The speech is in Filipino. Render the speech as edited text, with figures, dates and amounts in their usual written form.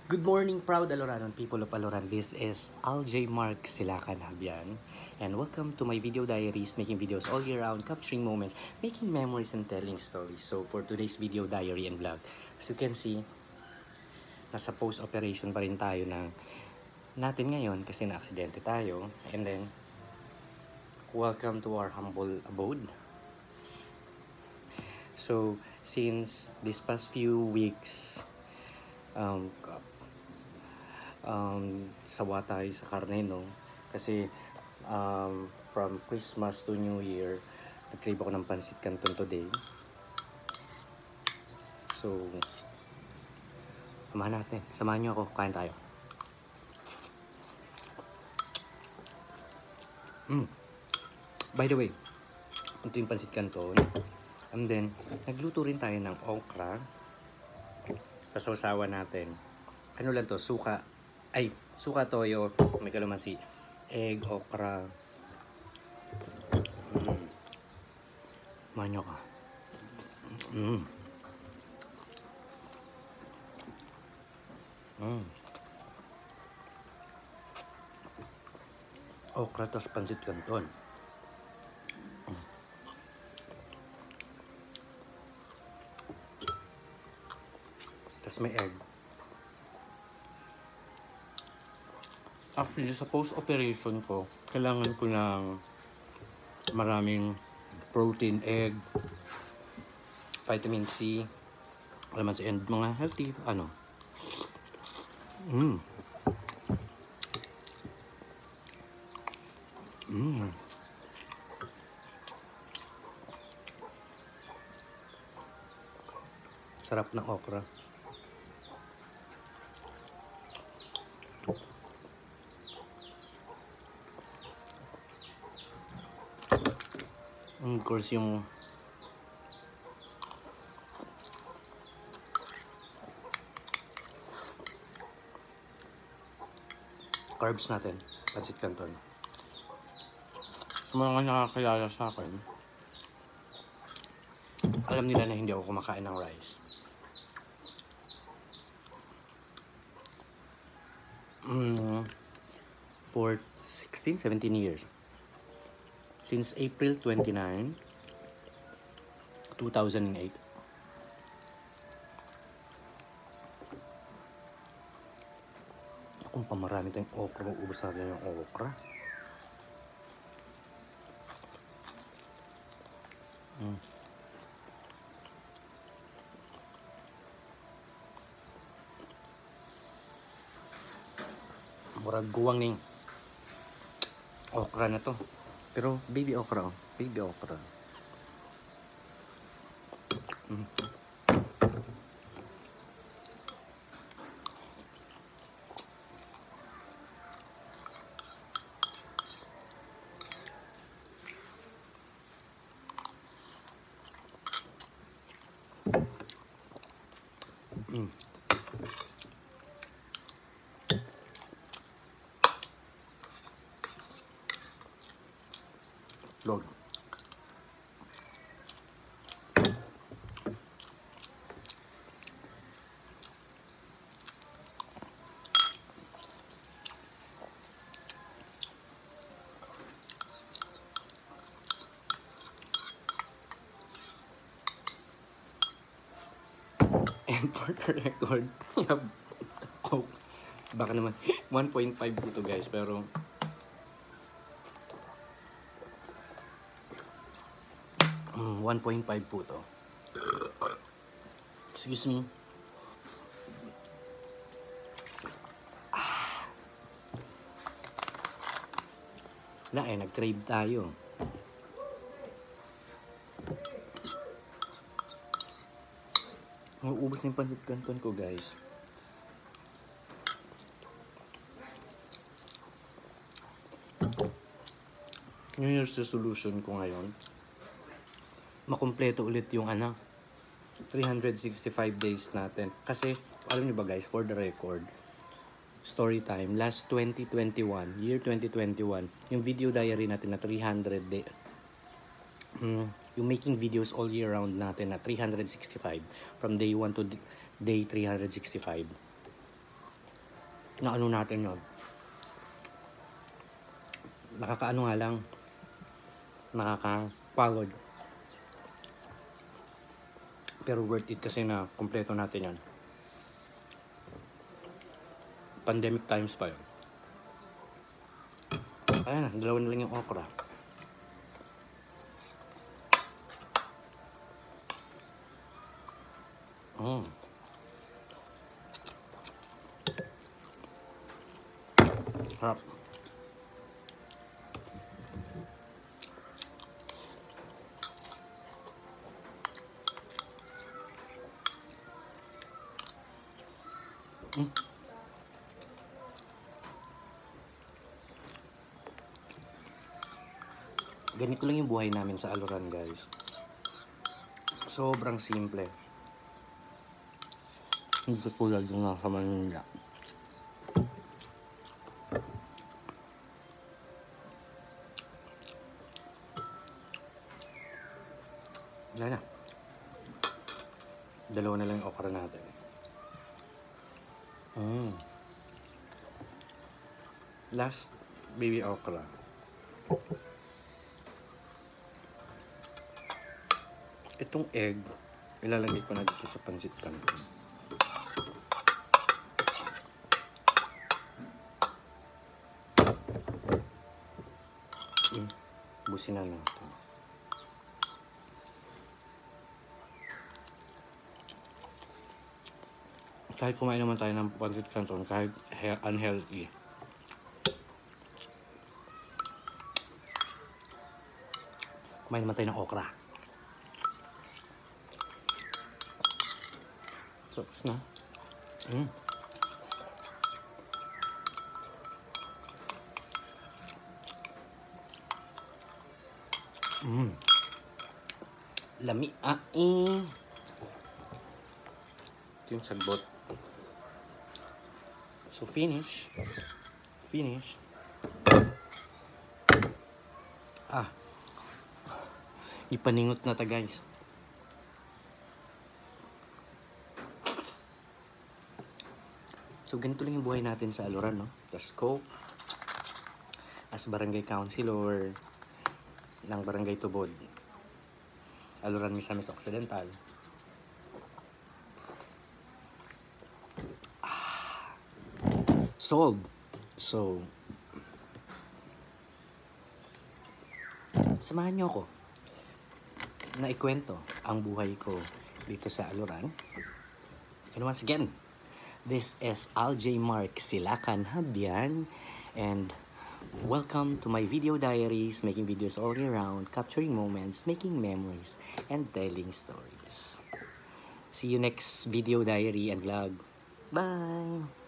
Good morning, proud Aloranon people of Aloran. This is Aljay Mark Silakan Habyan, and welcome to my video diaries, making videos all year round, capturing moments, making memories, and telling stories. So for today's video diary and vlog, as you can see, nasa post-operation pa rin tayo natin ngayon kasi na-aksidente tayo. And then, welcome to our humble abode. So, since this past few weeks, sawa tayo sa karne, no? Kasi from Christmas to New Year, nag-crave ako ng pansit canton today. So, samahan niyo ako, kain tayo. By the way, ito yung pansit canton. And then, nagluto rin tayo ng okra. Kasawsawan natin. Ano lang to, suka toyo, may kalamansi, egg, okra, manok. Okra tas pansit canton. Tas may egg. Actually, sa post-operation ko, kailangan ko ng maraming protein, egg, vitamin C, kalamansi, and mga healthy, Sarap ng okra. Of course, yung carbs natin, pansit canton. Sa mga nakakilala sa akin, alam nila na hindi ako kumakain ng rice. For 16-17 years. Since April 29, 2008. Kung pamarami tayong okra, maubos natin yung okra. Murag guwang ning okra na to. Pero baby okra, baby okra. Lord. And for the record, baka naman 1.5 po to guys, pero 1.5 po to. Excuse me. Nag-crave tayo. Nauubos na yung pansit canton ko guys. New Year's resolution ko ngayon, makumpleto ulit yung 365 days natin. Kasi, alam niyo ba guys, for the record, story time, last 2021, year 2021, yung video diary natin na 300 day, yung making videos all year round natin na 365, from day 1 to day 365. na ano natin yun. Nakakaano nga lang, nakakapagod. Pero worth it kasi na kumpleto natin yan. Pandemic times pa yun. Ayan na, dalawa na lang yung okra. Harap. Ganito lang yung buhay namin sa Aluran, guys. Sobrang simple. Hindi tulad yung nasa Manila. Wala na. Dalawa na lang yung okra natin. Last baby okra. Itong egg, ilalagay ko na dito sa pancit canton. Busin na natin. Kahit kumain naman tayo ng pancit canton, kahit unhealthy, kumain naman tayo ng okra. Tapos na. Lami. Ito yung sagbot. So, finish. Ipaningot na ta, guys. So, ganito lang yung buhay natin sa Aluran, no? Tapos, Coke, as barangay councilor ng Barangay Tubod, Aluran, Misamis Occidental. Solve. So, samahan nyo ako na ikwento ang buhay ko dito sa Aluran. And once again, this is Aljay Mark Silakan Habyan, and welcome to my video diaries, making videos all year round, capturing moments, making memories, and telling stories. See you next video diary and vlog. Bye!